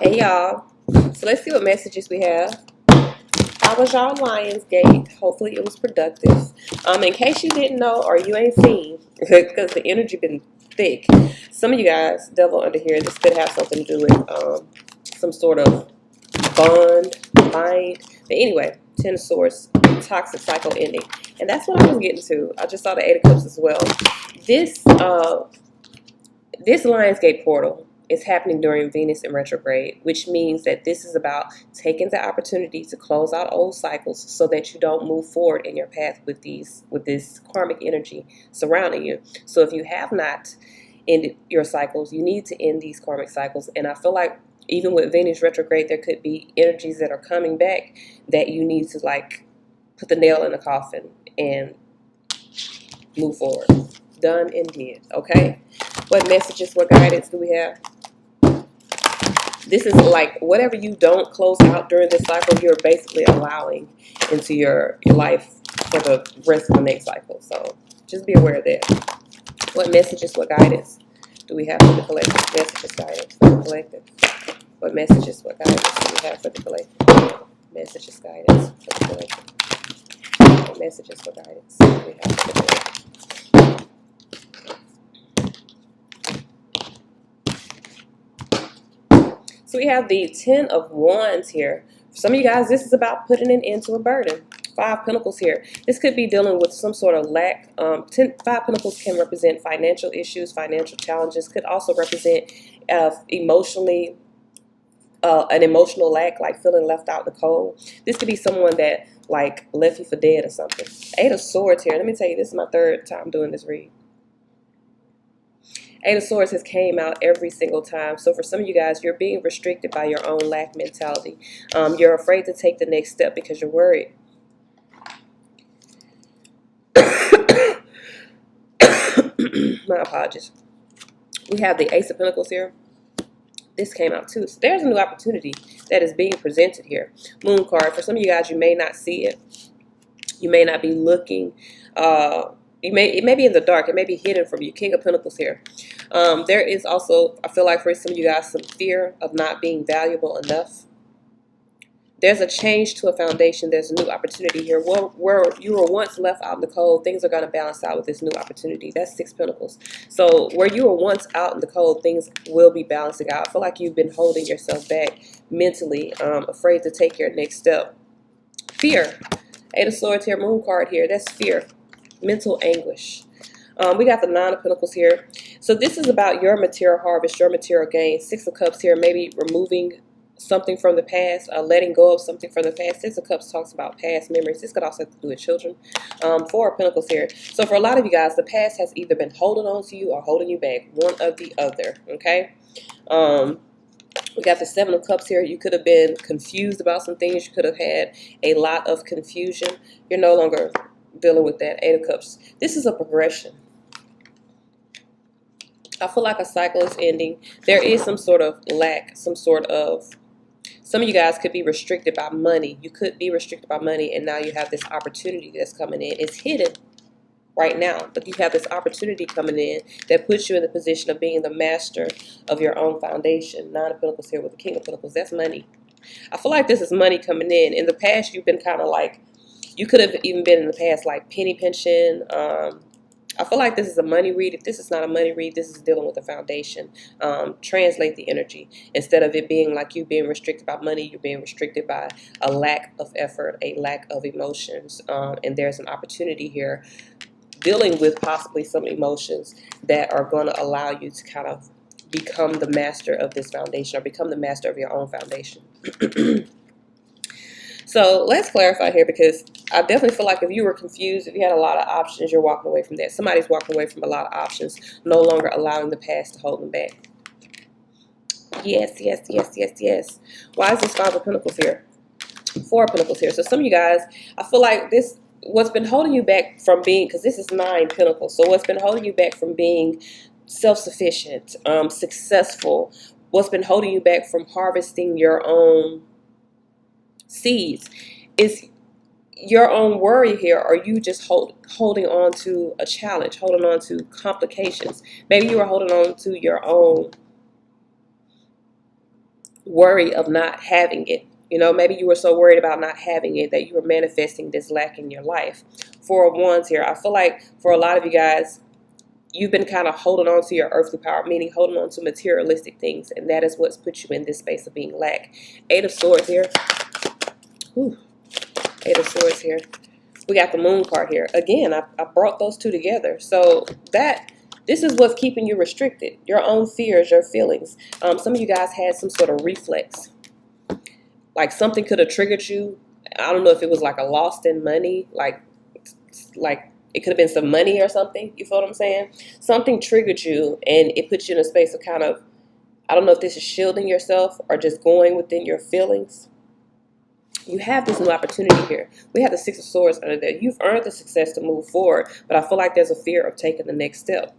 Hey y'all, so let's see what messages we have. How was y'all Lionsgate? Hopefully it was productive. In case you didn't know or you ain't seen, because the energy been thick, some of you guys, devil under here, this could have something to do with some sort of bind. But anyway, Ten of Swords, toxic cycle ending. And that's what I was getting to. I just saw the Eight of Cups as well. This Lionsgate portal is happening during Venus in retrograde, which means that this is about taking the opportunity to close out old cycles so that you don't move forward in your path with this karmic energy surrounding you. So if you have not ended your cycles, you need to end these karmic cycles. And I feel like even with Venus retrograde, there could be energies that are coming back that you need to like put the nail in the coffin and move forward. Done and did. Okay. What messages, what guidance do we have? This is like whatever you don't close out during this cycle, you're basically allowing into your life for the rest of the next cycle. So just be aware of that. What messages, what guidance do we have for the collective? Messages, guidance for the collective. What messages, what guidance do we have for the collective? Messages, guidance for the collective. What messages, what guidance do we have for the collective? So we have the Ten of Wands here. For some of you guys, this is about putting an end to a burden. Five Pentacles here. This could be dealing with some sort of lack. Five Pentacles can represent financial issues, financial challenges. Could also represent an emotional lack, like feeling left out in the cold. This could be someone that like left you for dead or something. Eight of Swords here. Let me tell you, this is my third time doing this read. Eight of Swords has came out every single time. So for some of you guys, you're being restricted by your own lack mentality. You're afraid to take the next step because you're worried. My apologies. We have the Ace of Pentacles here. This came out too. So there's a new opportunity that is being presented here. Moon card. For some of you guys, you may not see it. You may not be looking. It may be in the dark. It may be hidden from you. King of Pentacles here. There is also, I feel like for some of you guys, some fear of not being valuable enough. There's a change to a foundation. There's a new opportunity here. Where you were once left out in the cold, things are going to balance out with this new opportunity. That's Six Pentacles. So where you were once out in the cold, things will be balancing out. I feel like you've been holding yourself back mentally, afraid to take your next step. Fear. Eight of Swords here, Moon card here. That's fear. Mental anguish. We got the Nine of Pentacles here. So this is about your material harvest, your material gain. Six of Cups here, maybe removing something from the past, letting go of something from the past. Six of Cups talks about past memories. This could also have to do with children. Four of Pentacles here. So for a lot of you guys, the past has either been holding on to you or holding you back. One or the other, okay? We got the Seven of Cups here. You could have been confused about some things. You could have had a lot of confusion. You're no longer dealing with that. Eight of Cups. This is a progression. I feel like a cycle is ending. There is some sort of lack, some of you guys could be restricted by money. You could be restricted by money, and now you have this opportunity that's coming in. It's hidden right now, but you have this opportunity coming in that puts you in the position of being the master of your own foundation. Nine of Pentacles here with the King of Pentacles. That's money. I feel like this is money coming in. In the past, you've been kind of like, you could have even been in the past like penny pension. I feel like this is a money read. If this is not a money read, this is dealing with a foundation. Translate the energy. Instead of it being like you being restricted by money, you're being restricted by a lack of effort, a lack of emotions. And there's an opportunity here dealing with possibly some emotions that are going to allow you to kind of become the master of this foundation or become the master of your own foundation. So let's clarify here, because I definitely feel like if you were confused, if you had a lot of options, you're walking away from that. Somebody's walking away from a lot of options, no longer allowing the past to hold them back. Yes, yes, yes, yes, yes. Why is this Five of Pentacles here? Four of Pentacles here. So some of you guys, I feel like this, what's been holding you back from being, because this is Nine Pentacles, so what's been holding you back from being self-sufficient, successful, what's been holding you back from harvesting your own seeds is your own worry here, or you just holding on to a challenge, holding on to complications. Maybe you are holding on to your own worry of not having it. You know, maybe you were so worried about not having it that you were manifesting this lack in your life. Four of Wands here. I feel like for a lot of you guys, you've been kind of holding on to your earthly power, meaning holding on to materialistic things, and that is what's put you in this space of being lack. Eight of Swords here. Whew. Eight of Swords here. We got the Moon card here. Again, I brought those two together. So this is what's keeping you restricted. Your own fears, your feelings. Some of you guys had some sort of reflex. Like something could have triggered you. I don't know if it was like a lost in money, like it could have been some money or something. You feel what I'm saying? Something triggered you and it put you in a space of kind of, I don't know if this is shielding yourself or just going within your feelings. You have this new opportunity here. We have the Six of Swords under there. You've earned the success to move forward, but I feel like there's a fear of taking the next step.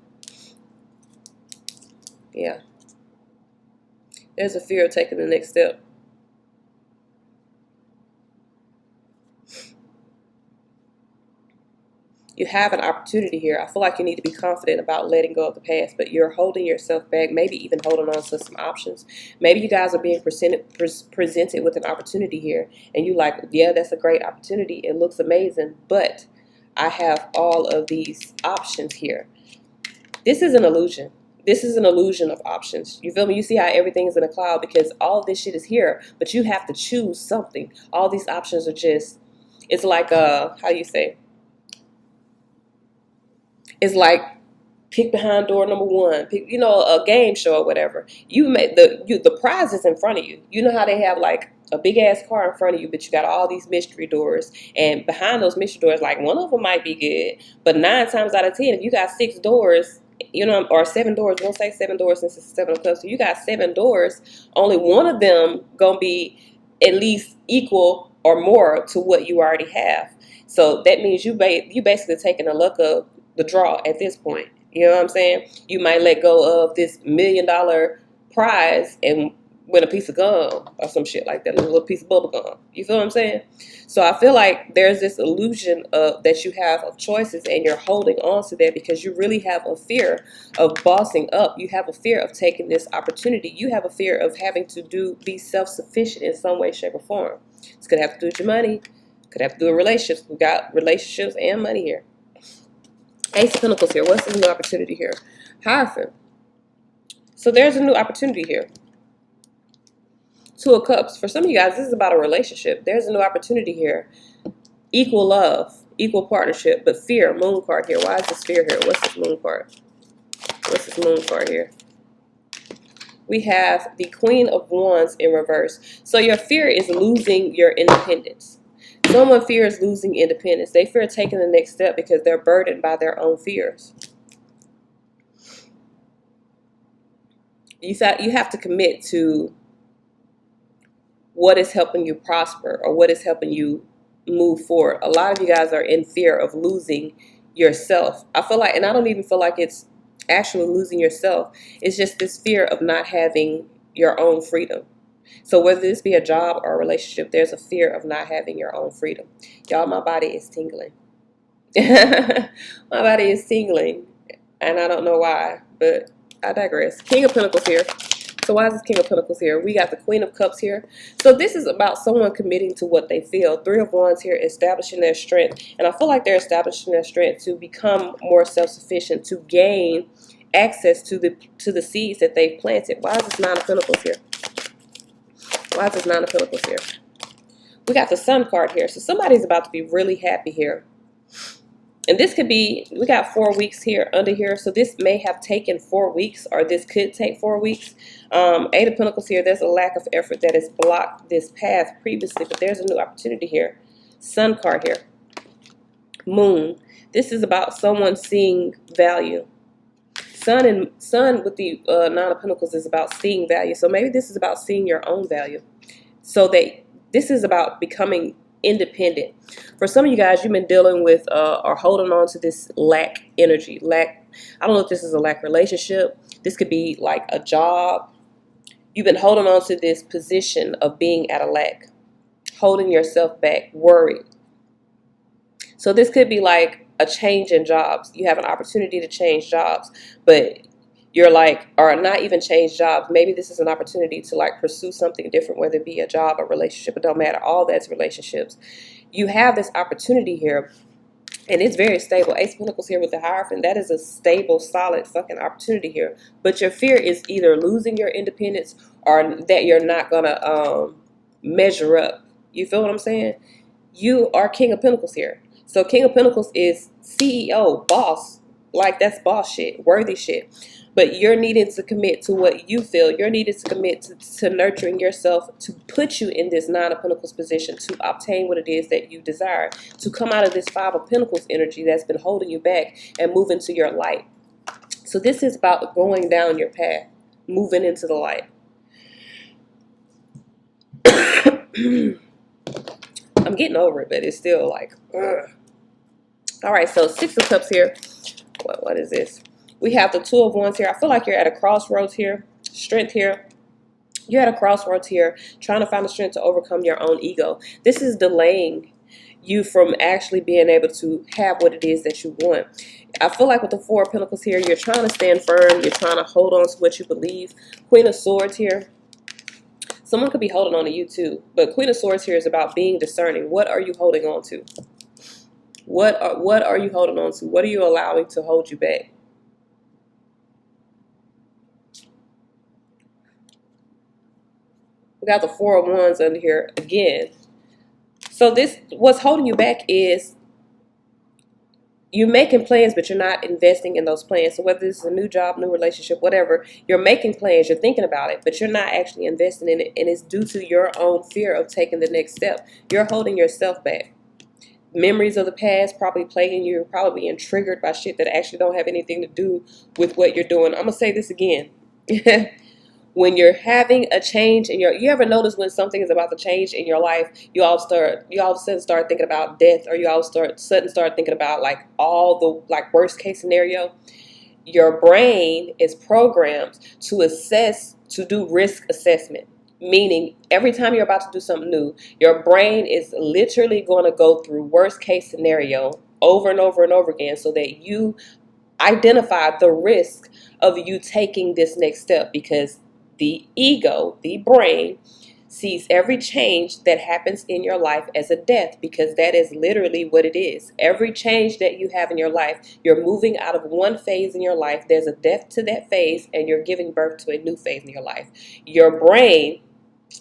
Yeah. There's a fear of taking the next step. You have an opportunity here. I feel like you need to be confident about letting go of the past, but you're holding yourself back, maybe even holding on to some options. Maybe you guys are being presented with an opportunity here, and you like, yeah, that's a great opportunity. It looks amazing, but I have all of these options here. This is an illusion. This is an illusion of options. You feel me? You see how everything's in a cloud because all this shit is here, but you have to choose something. All these options are just, it's like, how do you say? It's like pick behind door number one, pick, you know, a game show or whatever. You make the prize is in front of you. You know how they have like a big ass car in front of you, but you got all these mystery doors, and behind those mystery doors, like one of them might be good, but 9 times out of 10, if you got 6 doors, you know, or 7 doors, we'll say 7 doors since it's 7 of Cups. So you got 7 doors, only one of them gonna be at least equal or more to what you already have. So that means you basically taking the luck of the draw at this point. You know what I'm saying? You might let go of this $1 million prize and win a piece of gum or some shit like that, a little piece of bubble gum. You feel what I'm saying? So I feel like there's this illusion of that you have of choices, and you're holding on to that because you really have a fear of bossing up. You have a fear of taking this opportunity. You have a fear of having to be self-sufficient in some way, shape, or form. It's gonna have to do with your money. Could have to do with relationships. We got relationships and money here. Ace of Pentacles here. What's the new opportunity here? Hierophant. So there's a new opportunity here. Two of Cups. For some of you guys, this is about a relationship. There's a new opportunity here. Equal love, equal partnership, but fear. Moon card here. Why is this fear here? What's this moon card? What's this moon card here? We have the Queen of Wands in reverse. So your fear is losing your independence. Someone fears losing independence. They fear taking the next step because they're burdened by their own fears. You have to commit to what is helping you prosper or what is helping you move forward. A lot of you guys are in fear of losing yourself. I feel like, and I don't even feel like it's actually losing yourself. It's just this fear of not having your own freedom. So whether this be a job or a relationship, there's a fear of not having your own freedom. Y'all, my body is tingling. My body is tingling, and I don't know why, but I digress. King of Pentacles here. So why is this King of Pentacles here? We got the Queen of Cups here. So this is about someone committing to what they feel. Three of Wands here, establishing their strength. And I feel like they're establishing their strength to become more self-sufficient, to gain access to the seeds that they've planted. Why is this Nine of Pentacles here? Why is this Nine of Pentacles here? We got the Sun card here. So somebody's about to be really happy here. And this could be, we got 4 weeks here under here. So this may have taken 4 weeks, or this could take 4 weeks. Eight of Pentacles here. There's a lack of effort that has blocked this path previously, but there's a new opportunity here. Sun card here. Moon. This is about someone seeing value. Sun with the Nine of Pentacles is about seeing value. So maybe this is about seeing your own value. So this is about becoming independent. For some of you guys, you've been dealing with or holding on to this lack energy. Lack. I don't know if this is a lack relationship. This could be like a job. You've been holding on to this position of being at a lack, holding yourself back, worried. So this could be like a change in jobs. You have an opportunity to change jobs, but you're like, or not even change jobs. Maybe this is an opportunity to like pursue something different, whether it be a job or relationship. It don't matter. All that's relationships. You have this opportunity here, and it's very stable. Ace of Pentacles here with the Hierophant. That is a stable, solid fucking opportunity here. But your fear is either losing your independence or that you're not going to measure up. You feel what I'm saying? You are King of Pentacles here. So King of Pentacles is CEO, boss. Like, that's boss shit, worthy shit. But you're needing to commit to what you feel. You're needing to commit to nurturing yourself to put you in this Nine of Pentacles position to obtain what it is that you desire. To come out of this Five of Pentacles energy that's been holding you back and move into your light. So this is about going down your path, moving into the light. I'm getting over it, but it's still like, ugh. All right, so Six of Cups here. What is this? We have the Two of Wands here. I feel like you're at a crossroads here. Strength here. You're at a crossroads here, trying to find the strength to overcome your own ego. This is delaying you from actually being able to have what it is that you want. I feel like with the Four of Pentacles here, you're trying to stand firm. You're trying to hold on to what you believe. Queen of Swords here. Someone could be holding on to you too. But Queen of Swords here is about being discerning. What are you holding on to? What are you holding on to? What are you allowing to hold you back? We got the Four of Wands under here again. So this, what's holding you back is you're making plans, but you're not investing in those plans. So whether this is a new job, new relationship, whatever, you're making plans, you're thinking about it, but you're not actually investing in it. And it's due to your own fear of taking the next step. You're holding yourself back. Memories of the past probably plaguing you. You're probably being triggered by shit that actually don't have anything to do with what you're doing. I'm going to say this again. When you're having a change in your, you ever notice when something is about to change in your life, you all of a sudden start thinking about death, or you all start thinking about like all the like worst case scenario. Your brain is programmed to do risk assessment. Meaning, every time you're about to do something new, your brain is literally going to go through worst case scenario over and over and over again so that you identify the risk of you taking this next step, because the ego, the brain, sees every change that happens in your life as a death, because that is literally what it is. Every change that you have in your life, you're moving out of one phase in your life. There's a death to that phase, and you're giving birth to a new phase in your life. Your brain,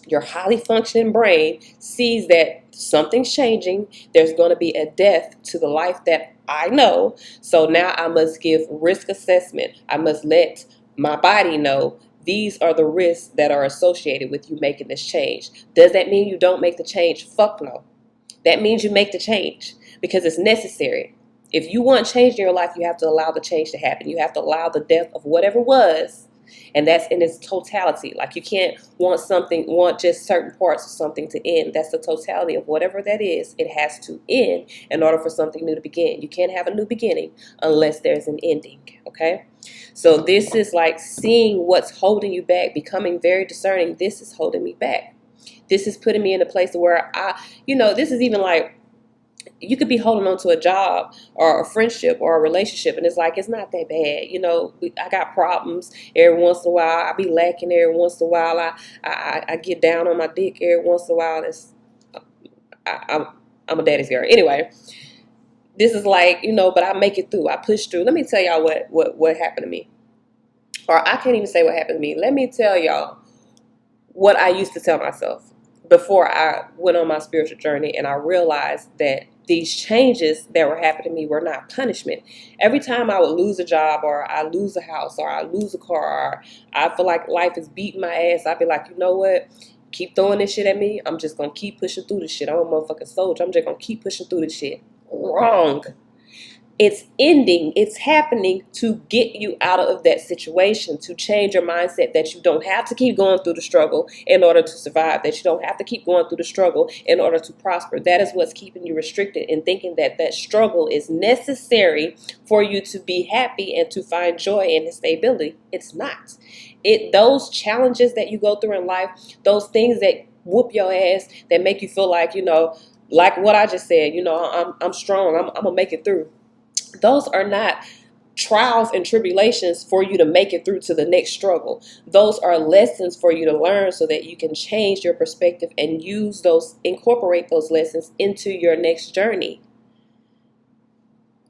your highly functioning brain, sees that something's changing. There's going to be a death to the life that I know. So now I must give risk assessment. I must let my body know these are the risks that are associated with you making this change. Does that mean you don't make the change? Fuck no. That means you make the change because it's necessary. If you want change in your life, you have to allow the change to happen. You have to allow the death of whatever was. And that's in its totality. Like, you can't want just certain parts of something to end. That's the totality of whatever that is. It has to end in order for something new to begin. You can't have a new beginning unless there's an ending. Okay? So this is like seeing what's holding you back, becoming very discerning. This is holding me back. This is putting me in a place where this is even like, you could be holding on to a job or a friendship or a relationship, and it's like, it's not that bad. I got problems every once in a while. I be lacking every once in a while. I get down on my dick every once in a while. I'm a daddy's girl. Anyway, this is like, but I make it through. I push through. Let me tell y'all what happened to me. Or I can't even say what happened to me. Let me tell y'all what I used to tell myself before I went on my spiritual journey, and I realized that these changes that were happening to me were not punishment. Every time I would lose a job, or I lose a house, or I lose a car, or I feel like life is beating my ass, I'd be like, you know what? Keep throwing this shit at me. I'm just going to keep pushing through this shit. I'm a motherfucking soldier. I'm just going to keep pushing through this shit. Wrong. It's ending. It's happening to get you out of that situation, to change your mindset that you don't have to keep going through the struggle in order to survive, that you don't have to keep going through the struggle in order to prosper. That is what's keeping you restricted in thinking that struggle is necessary for you to be happy and to find joy and stability. It's not. Those challenges that you go through in life, those things that whoop your ass, that make you feel like, like what I just said, I'm strong. I'm going to make it through. Those are not trials and tribulations for you to make it through to the next struggle. Those are lessons for you to learn so that you can change your perspective and incorporate those lessons into your next journey.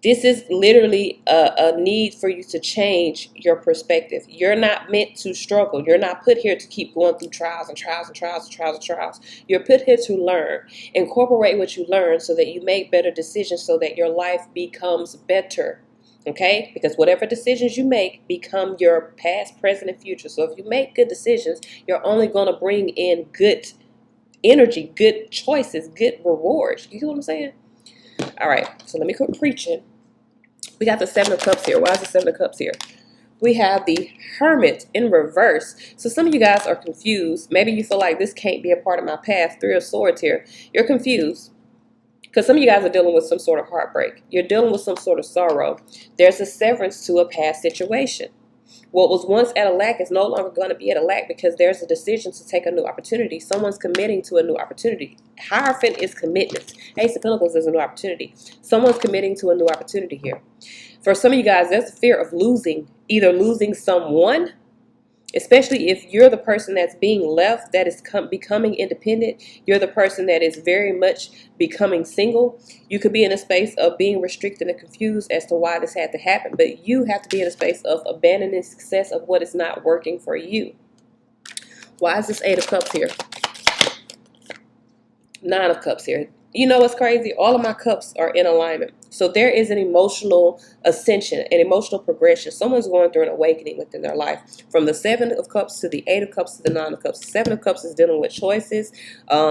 This is literally a need for you to change your perspective. You're not meant to struggle. You're not put here to keep going through trials and trials and trials and trials and trials. You're put here to learn. Incorporate what you learn so that you make better decisions so that your life becomes better. Okay? Because whatever decisions you make become your past, present, and future. So if you make good decisions, you're only going to bring in good energy, good choices, good rewards. You know what I'm saying? All right, so let me quit preaching. We got the Seven of Cups here. Why is the Seven of Cups here? We have the Hermit in reverse. So some of you guys are confused. Maybe you feel like this can't be a part of my path. Three of Swords here. You're confused because some of you guys are dealing with some sort of heartbreak. You're dealing with some sort of sorrow. There's a severance to a past situation. What was once at a lack is no longer going to be at a lack because there's a decision to take a new opportunity. Someone's committing to a new opportunity. Hierophant is commitment. Ace of Pentacles is a new opportunity. Someone's committing to a new opportunity here. For some of you guys, there's a fear of either losing someone, especially if you're the person that's being left, that is becoming independent. You're the person that is very much becoming single. You could be in a space of being restricted and confused as to why this had to happen, but you have to be in a space of abandoning success of what is not working for you. Why is this Eight of Cups here? Nine of Cups here. You know what's crazy? All of my cups are in alignment. So there is an emotional ascension, an emotional progression. Someone's going through an awakening within their life. From the Seven of Cups to the Eight of Cups to the Nine of Cups. The Seven of Cups is dealing with choices,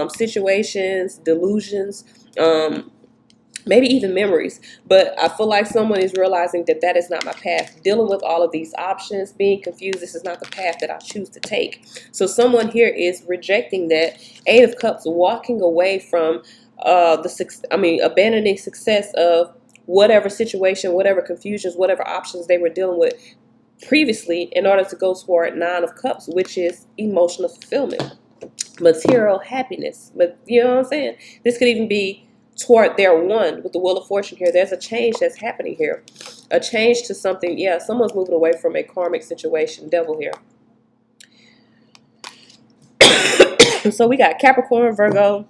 situations, delusions, maybe even memories. But I feel like someone is realizing that that is not my path. Dealing with all of these options, being confused, this is not the path that I choose to take. So someone here is rejecting that. Eight of Cups, walking away from abandoning success of whatever situation, whatever confusions, whatever options they were dealing with previously in order to go toward Nine of Cups, which is emotional fulfillment, material happiness. But you know what I'm saying? This could even be toward their one with the Wheel of Fortune here. There's a change that's happening here. A change to something. Yeah, someone's moving away from a karmic situation. Devil here. So we got Capricorn, Virgo,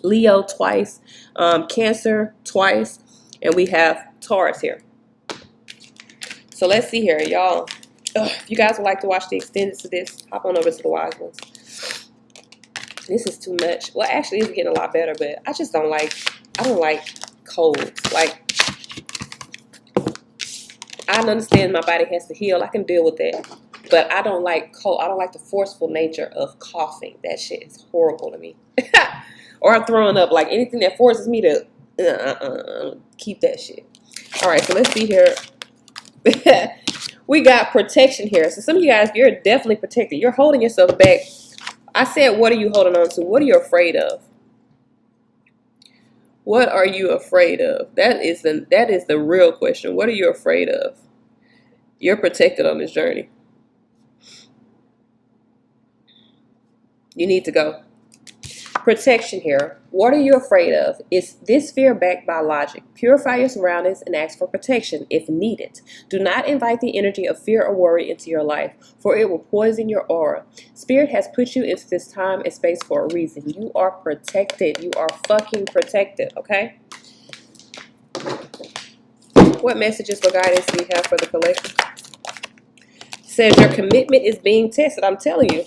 Leo twice, Cancer twice, and we have Taurus here. So let's see here, y'all. If you guys would like to watch the extended to this, hop on over to the Wise Ones. This is too much. Well, actually, it's getting a lot better, but I don't like colds. Like, I understand my body has to heal. I can deal with that. But I don't like cold. I don't like the forceful nature of coughing. That shit is horrible to me. Or I'm throwing up. Like anything that forces me to keep that shit. All right, so let's see here. We got protection here. So some of you guys, you're definitely protected. You're holding yourself back. I said, what are you holding on to? What are you afraid of? What are you afraid of? That is the real question. What are you afraid of? You're protected on this journey. You need to go. Protection here. What are you afraid of? Is this fear backed by logic? Purify your surroundings and ask for protection if needed. Do not invite the energy of fear or worry into your life, for it will poison your aura. Spirit has put you into this time and space for a reason. You are protected. You are fucking protected, okay? What messages for guidance do we have for the collective? It says your commitment is being tested. I'm telling you.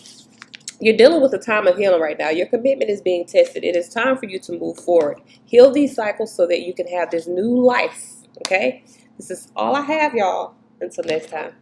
You're dealing with a time of healing right now. Your commitment is being tested. It is time for you to move forward. Heal these cycles so that you can have this new life, okay? This is all I have, y'all. Until next time.